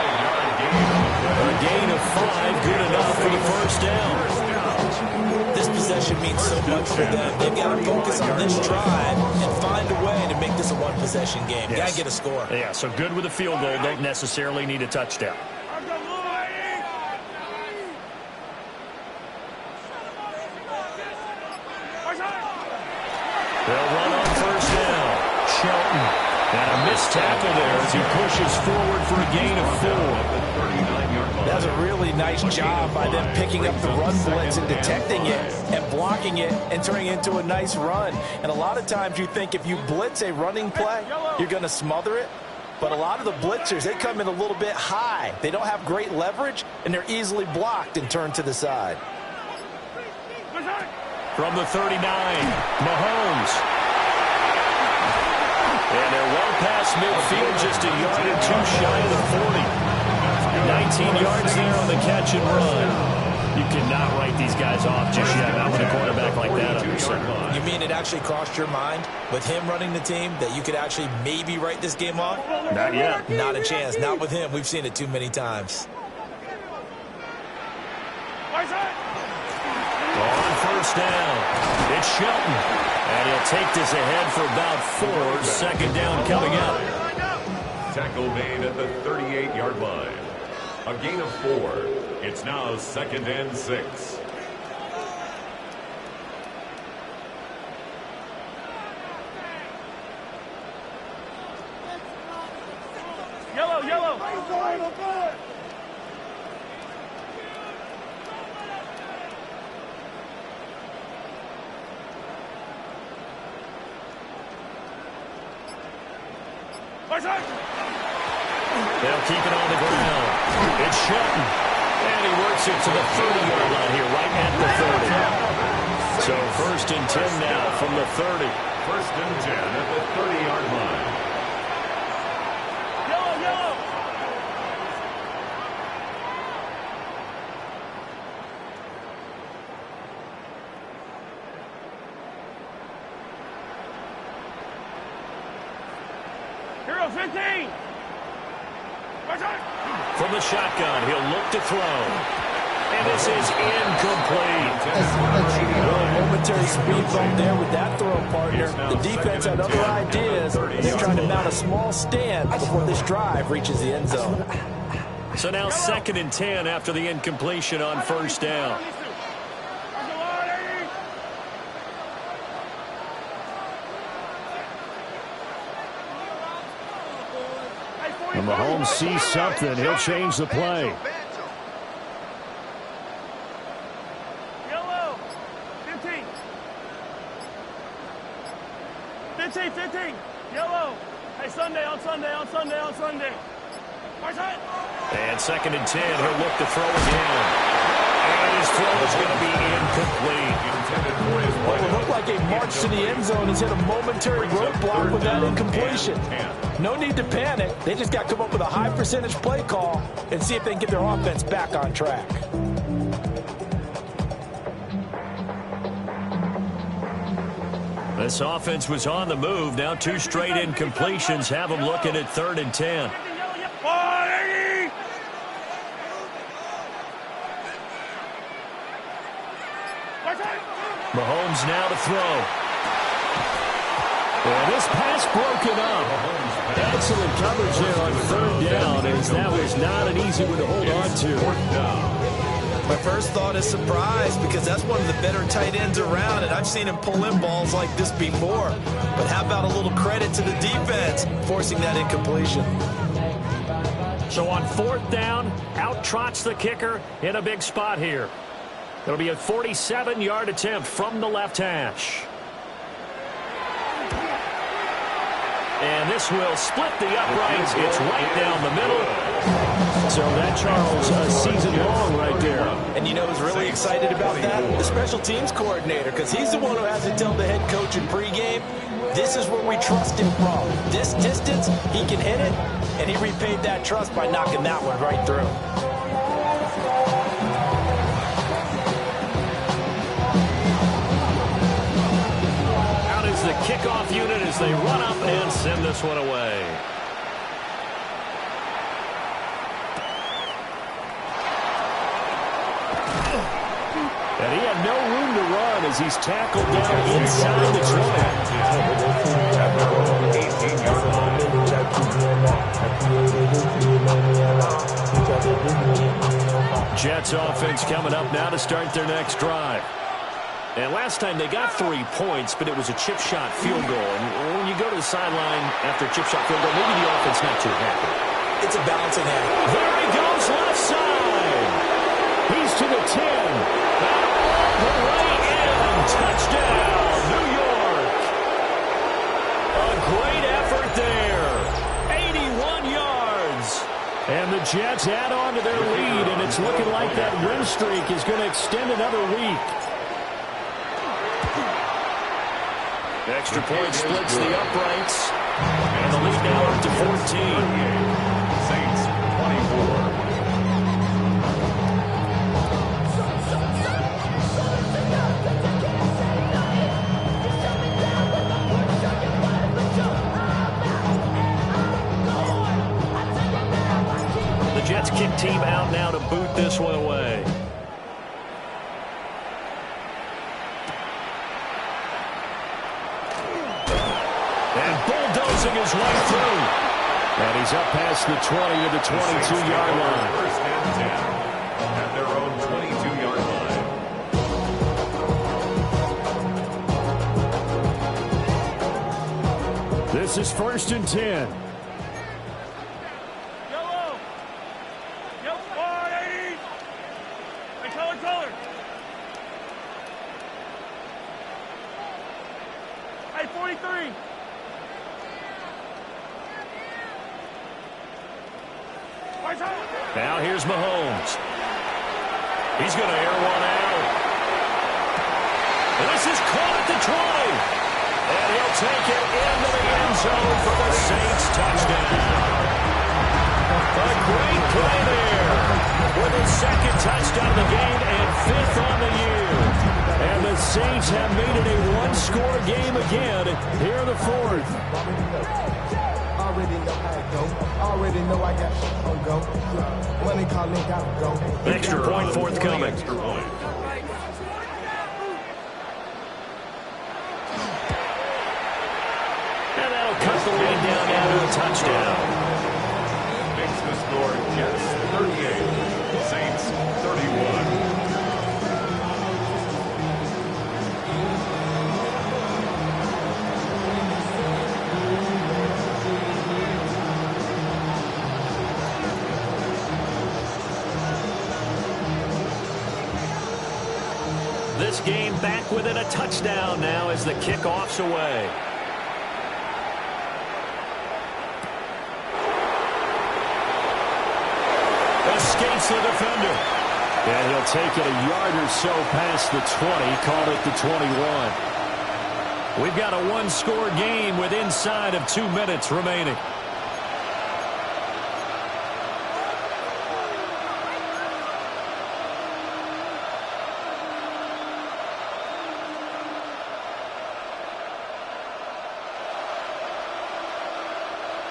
A gain of 5, good enough for the first down. This possession means so much for them. They've got to focus on this drive and find a way to make this a one-possession game. Yes. Got to get a score. Yeah, so good with a field goal. Don't necessarily need a touchdown. Nice tackle there as he pushes forward for a gain of 4. That's a really nice job by them picking up the run blitz and detecting it and blocking it and turning it into a nice run. And a lot of times you think if you blitz a running play, you're going to smother it. But a lot of the blitzers, they come in a little bit high. They don't have great leverage, and they're easily blocked and turned to the side. From the 39, Mahomes. And they're well past midfield, just a yard or 2 shy of the 40. 19 yards there on the catch and run. You cannot write these guys off just yet, not with a quarterback like that under center. You mean it actually crossed your mind with him running the team that you could actually maybe write this game off? Not yet. Not a chance. Not with him. We've seen it too many times. On first down, it's Shelton. And he'll take this ahead for about 4. Second down coming up. Tackle made at the 38-yard line. A gain of 4. It's now 2nd and 6. Yellow, yellow. They'll keep it on the ground. It's Shelton. And he works it to the 30-yard line here, right at the 30. So 1st and 10 now from the 30. 1st and 10 at the 30-yard line. Yellow, yellow. Hero 15. From the shotgun, he'll look to throw. And this is incomplete. Momentary speed bump there with that throw, partner. The defense had other ideas. They're trying to mount a small stand before this drive reaches the end zone. So now 2nd and 10 after the incompletion on first down. And Mahomes sees something. He'll change the play. Yellow. 15. 15, 15. Yellow. Hey, Sunday, on Sunday, on Sunday, on Sunday. And 2nd and 10, he'll look to throw again. And his throw is going to be incomplete. Well, it looked like a march to the end zone has hit a momentary roadblock with that incompletion. No need to panic. They just got to come up with a high percentage play call and see if they can get their offense back on track. This offense was on the move. Now 2 straight incompletions have them looking at 3rd and 10. Mahomes now to throw. And this pass broken up. Excellent coverage there on 3rd down, as that was not an easy one to hold on to. My first thought is surprise, because that's one of the better tight ends around, and I've seen him pull in balls like this before. But how about a little credit to the defense forcing that incompletion? So on 4th down, out trots the kicker in a big spot here. It'll be a 47-yard attempt from the left hash. And this will split the uprights. It's right down the middle. So that, Charles, a season long right there. And you know who's really excited about that? The special teams coordinator, because he's the one who has to tell the head coach in pregame, this is where we trust him from. This distance, he can hit it, and he repaid that trust by knocking that one right through. The kickoff unit as they run up and send this one away. And he had no room to run as he's tackled down inside the 20. Jets offense coming up now to start their next drive. And last time they got 3 points, but it was a chip shot field goal. And when you go to the sideline after a chip shot field goal. Maybe the offense not too happy. It's a balancing act. There he goes, left side. He's to the 10. All the way in. Touchdown, New York. A great effort there. 81 yards. And the Jets add on to their lead, and it's looking like that win streak is going to extend another week. Extra point splits the uprights. And the lead now up to 14. Saints 24. The Jets kick team out now to boot this one away. And bulldozing his way through. And he's up past the 20 to the 22-yard line. First and 10 at their own 22-yard line. This is first and 10. Yellow. Yep, 480. Hey, color. Hey, 43. Now here's Mahomes. He's going to air one out. And this is caught at the 20. And he'll take it into the end zone for the Saints touchdown. A great play there. With his second touchdown of the game and fifth on the year. And the Saints have made it a one-score game again here in the fourth. Already know how it go. Already know I got on go. Money calling, gotta go. Extra point forthcoming. Extra point. And that'll cut the lead down now to a touchdown. Makes the score Jets 38. Saints 31. This game back within a touchdown now as the kickoff's away. Escapes the defender. And he'll take it a yard or so past the 20, called it the 21. We've got a one-score game with inside of 2 minutes remaining.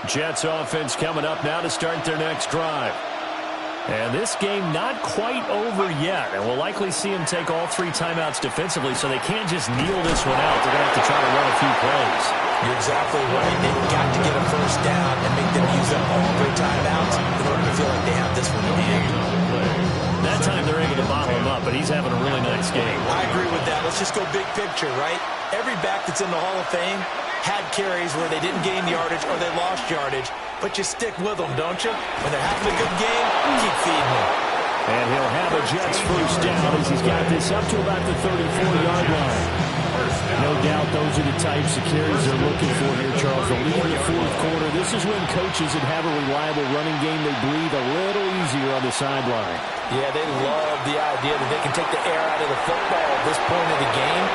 Jets offense coming up now to start their next drive. And this game not quite over yet. And we'll likely see them take all 3 timeouts defensively, so they can't just kneel this one out. They're going to have to try to run a few plays. You're exactly right. They've got to get a first down and make them use up all 3 timeouts in order to feel like they have this one in hand. That time they're able to bottle him up, but he's having a really nice game. I agree with that. Let's just go big picture, right? Every back that's in the Hall of Fame had carries where they didn't gain yardage or they lost yardage, but you stick with them, don't you? When they're having a good game, keep feeding them. And he'll have a Jets first down as he's got this up to about the 34-yard line. No doubt those are the types of carries they're looking for here, Charles. The lead in the fourth quarter. This is when coaches that have a reliable running game, they breathe a little easier on the sideline. Yeah, they love the idea that they can take the air out of the football at this point of the game.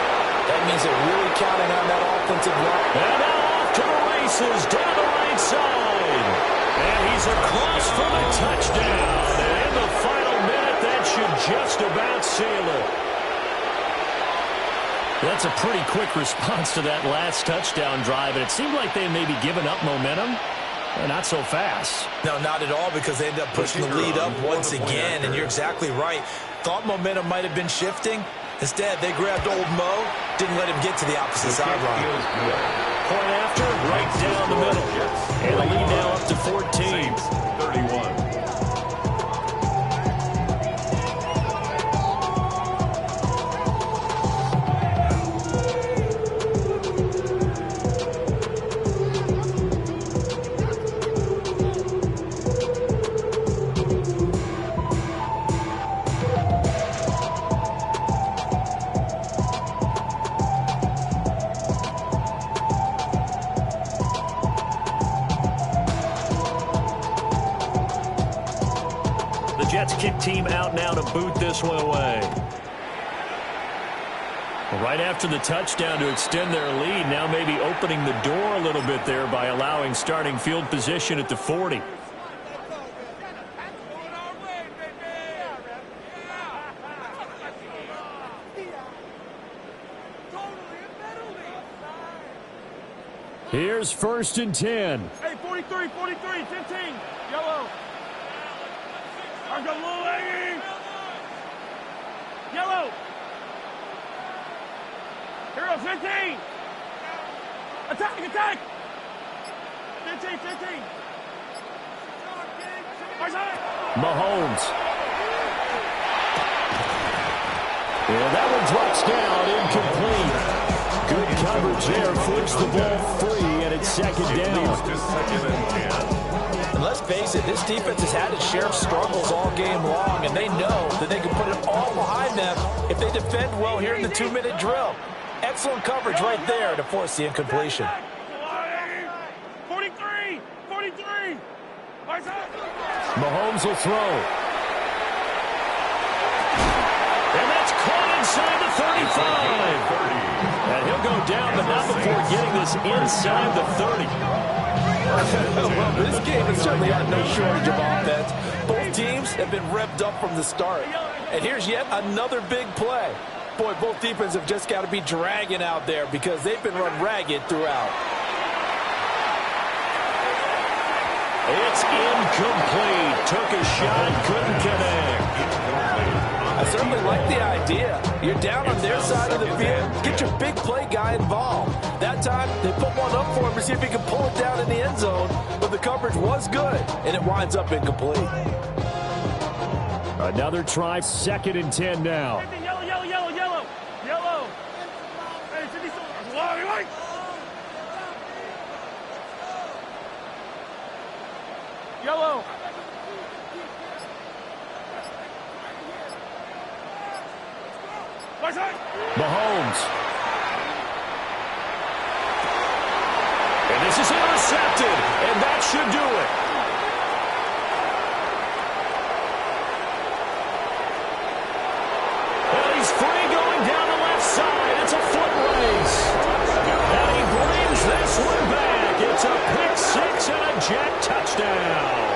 That means they're really counting on that offensive line. And now off to the races down the right side. And he's across for the touchdown. And in the final minute, that should just about seal it. That's a pretty quick response to that last touchdown drive. And it seemed like they may be giving up momentum. Not so fast. No, not at all, because they ended up pushing the lead up once again. And you're exactly right. Thought momentum might have been shifting. Instead, they grabbed old Mo, didn't let him get to the opposite sideline. Point after, right down the middle. And the lead now up to 14. 31. Jets kick team out now to boot this one away. Right after the touchdown to extend their lead, now maybe opening the door a little bit there by allowing starting field position at the 40. Here's 1st and 10. Hey, 43, 43, 15. Yellow. I got low hanging. Yellow. Here, 15. Attack, attack. 15, 15. Mahomes. Yeah, that one drops down, incomplete. Good coverage there, flips the ball free, and it's 2nd down. And let's face it, this defense has had its share of struggles all game long, and they know that they can put it all behind them if they defend well here in the 2-minute drill. Excellent coverage right there to force the incompletion. 43, 43. Mahomes will throw. And that's caught inside the 35. And he'll go down, but not before getting this inside the 30. Well, this game has certainly had no shortage of offense. Both teams have been revved up from the start. And here's yet another big play. Boy, both defenses have just got to be dragging out there because they've been run ragged throughout. It's incomplete. Took a shot, couldn't connect. I certainly like the idea. You're down on their side of the field. Get your big play guy involved. That time, they put one up for him to see if he can pull it down in the end zone. But the coverage was good, and it winds up incomplete. Another try, 2nd and 10 now. Yellow, yellow, yellow, yellow. Yellow. Hey, 50. White. Yellow. Mahomes. And this is intercepted, and that should do it. And he's free going down the left side. It's a foot race. And he brings this one back. It's a pick 6 and a Jet touchdown.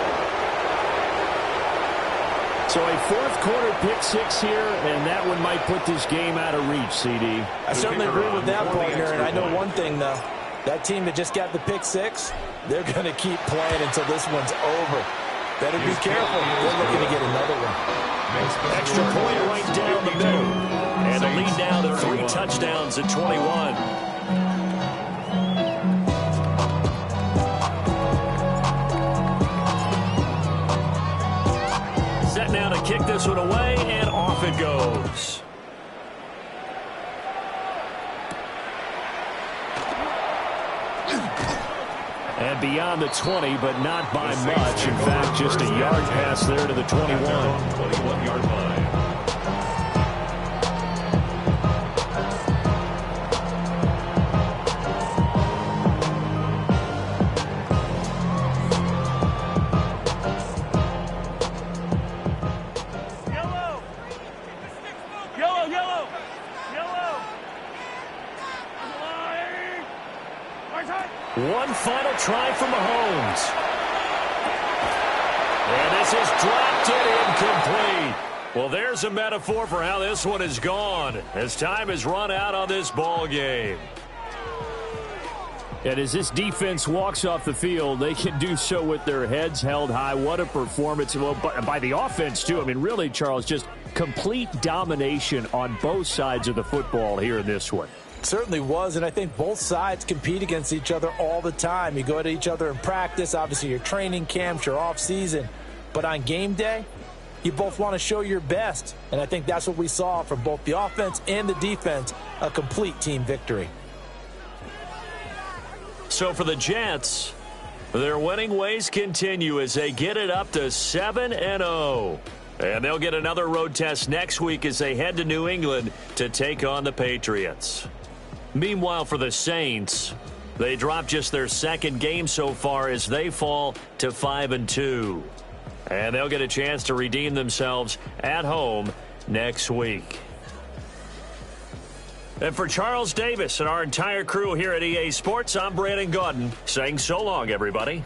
So a 4th quarter pick 6 here, and that one might put this game out of reach, CD. I certainly agree with that, partner, and I know one thing, though. That team that just got the pick 6, they're going to keep playing until this one's over. Better be careful. They're looking to get another one. Extra point right down the middle. And the lead now to 3 touchdowns at 21. Now to kick this one away, and off it goes. And beyond the 20, but not by much. In fact, just a yard pass there to the 21. 21-yard line. One final try for Mahomes. And this is dropped it incomplete. Well, there's a metaphor for how this one is gone as time has run out on this ball game. And as this defense walks off the field, they can do so with their heads held high. What a performance. Well, by the offense, too. I mean, really, Charles, just complete domination on both sides of the football here in this one. Certainly was, and I think both sides compete against each other all the time. You go to each other in practice, obviously your training camps, your off-season. But on game day, you both want to show your best. And I think that's what we saw from both the offense and the defense, a complete team victory. So for the Jets, their winning ways continue as they get it up to 7-0. And they'll get another road test next week as they head to New England to take on the Patriots. Meanwhile, for the Saints, they drop just their 2nd game so far as they fall to 5-2. And they'll get a chance to redeem themselves at home next week. And for Charles Davis and our entire crew here at EA Sports, I'm Brandon Gaudin saying so long, everybody.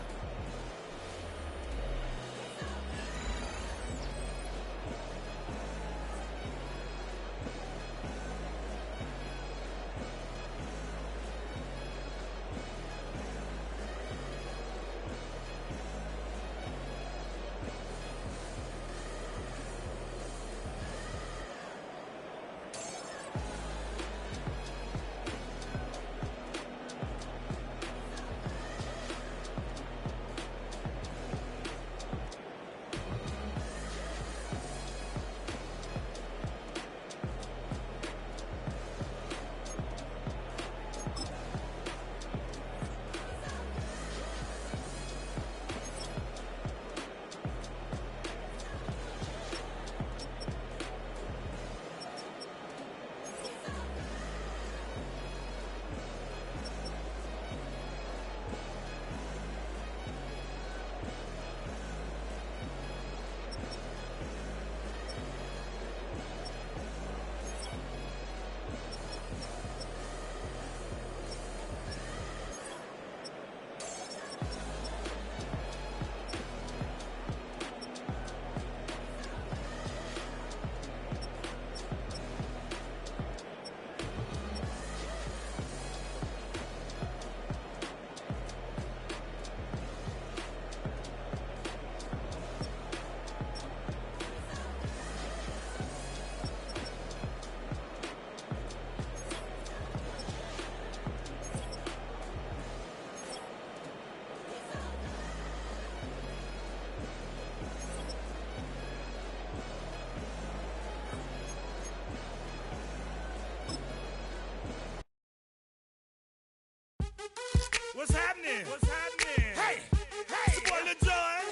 What's happening? What's happening? Hey, hey, it's your boy Lil Jon.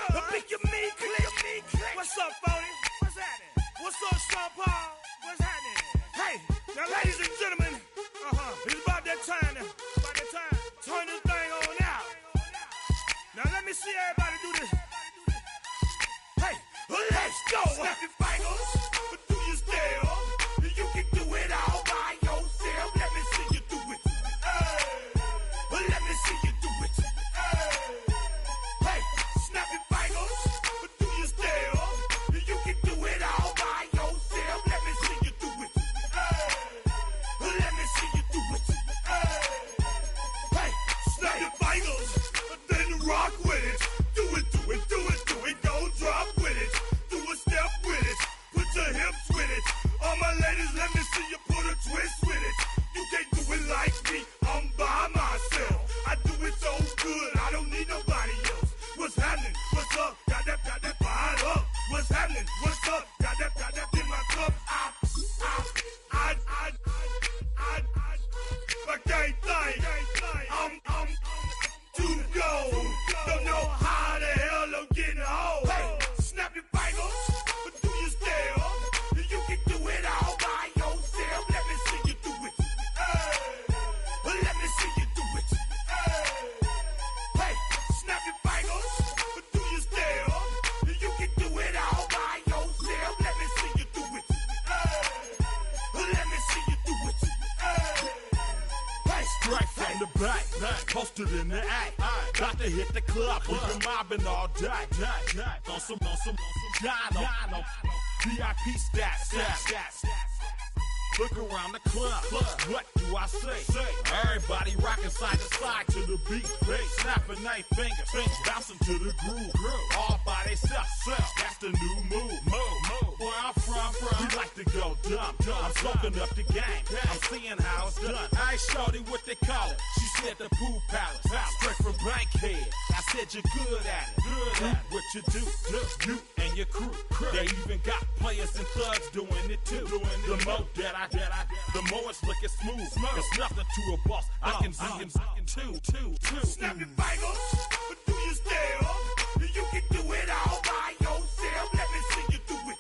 The Pick Your Me Click. What's up, Phony? What's happening? What's up, Sean Paul? What's happening? Hey, now, ladies and gentlemen, it's about that time. Turn this thing on out. Now, let me see everybody do this. Hey, let's go. Snap your fingers, do your style. You can do it all by yourself. Let me see you do it. Let me see you do it. Hey, snap your fingers, do your style. You can do it all by yourself. Let me see you do it. Let me see you do it. Hey, snap your fingers, then rock with it. Do it, do it, do it, do it. Don't drop with it. Do a step with it. Put your hips with it. All my ladies, let me see you put a twist with it. You can't do it like me. I'm by myself. I do it so good, I don't need nobody else. What's happening? What's up? Got that fired up. What's happening? What's up? Got that in my cup. I can't think. I'm too go. Don't know how the hell I'm getting home. Hey, snap your fingers, do your style. You can do it all by yourself. Let me see you do it. Let me see you do it. Hey, snap your fingers, do your style. You can do it all by yourself. Let me see you do it. Let me see you do it. Hey, Straight from the back, posted in the act. Got to hit the club, we've been mobbing all day. On some Dino, VIP stats. Look around the club, what do I say? Everybody rocking side to side to the beat. Snapping their fingers, bouncing to the groove. All by themselves, that's the new move. Where I'm from, we like to go dumb. I'm soaking up the game, I'm seeing how it's done. I ain't shorty what they call it, she said the pool palace. Straight from Bankhead, I said you're good at it. Do what you do, you and your crew. They even got players and thugs doing it too. The more that the more it's looking smooth. It's nothing to a boss. I can two. snap your fingers, do your style. You can do it all by yourself. Let me see you do it.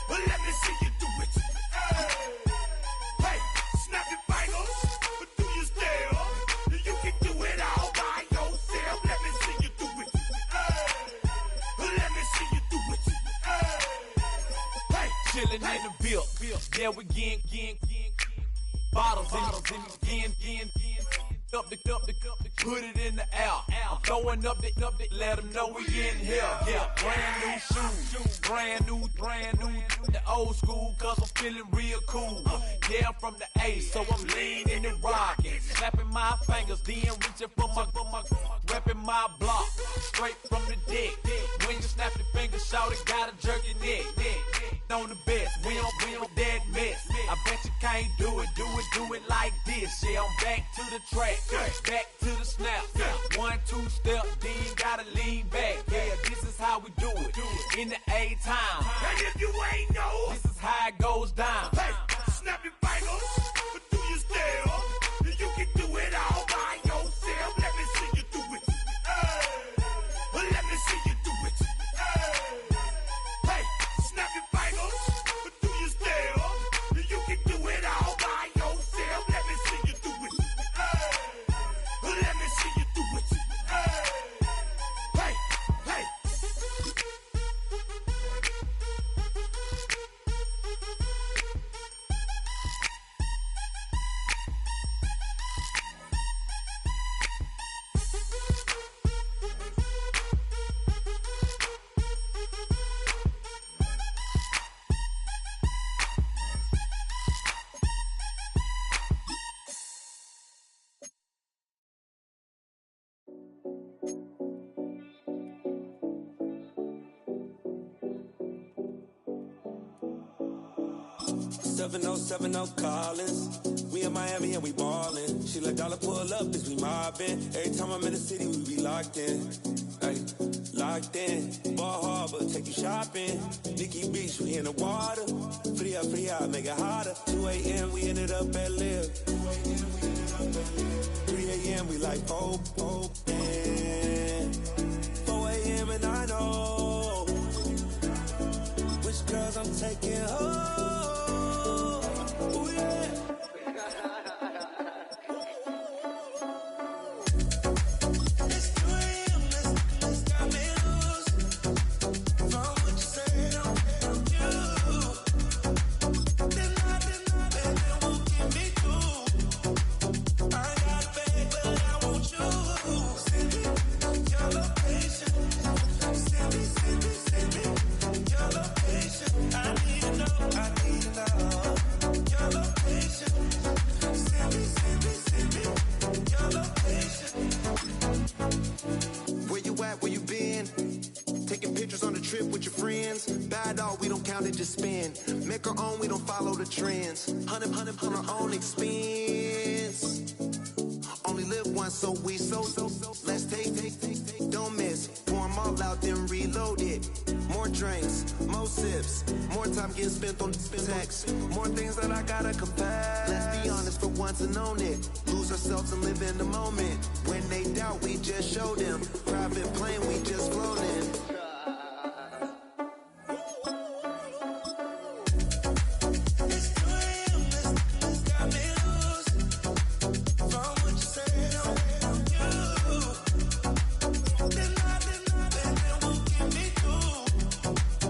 Let me see you do it. Hey, snap your fingers, do your style. You can do it all by yourself. Let me see you do it. bill. Yeah, we getting bottles in up the put it in the air. I'm throwing up the, let them know we in here. Yeah, brand new shoes, brand new, the old school, cause I'm feeling real cool. Yeah, I'm from the A, so I'm leaning and rocking, slapping my fingers, then reaching for my, repping my block, straight from the deck. When you snap your fingers, shout it, gotta jerk your neck. On the best, we don't that mess. I bet you can't do it like this. Yeah, I'm back to the track, back to the snap. 1, 2 step, then you gotta lean back. Yeah, this is how we do it in the A-time. And if you ain't know, this is how it goes down. Hey, snap your fingers, but do you still? You can do it all by yourself. Let me see you do it. Let me see you do it. Hey, snap your fingers, but do you still? You can do it all by yourself. Let me see you do it. Let me see you do it. Hey, hey. 7070 Collins. We in Miami and we ballin'. She let dollar pull up, bitch, we mobbin'. Every time I'm in the city, we be locked in. Ay, locked in. Ball Harbor, take you shopping. Nikki Beach, we in the water. Free up, make it hotter. 2 a.m., we ended up at Live. 3 a.m., we like Pope, and 4 a.m. and I know which girls I'm taking home. Just spin, make our own, we don't follow the trends. 100 on our own expense. Only live once, so we so. Let's take, don't miss. Pour 'em all out, then reload it. More drinks, more sips, more time getting spent on text. More things that I gotta compare. Let's be honest for once and own it. Lose ourselves and live in the moment. When they doubt, we just show them. Private plane, we just floating.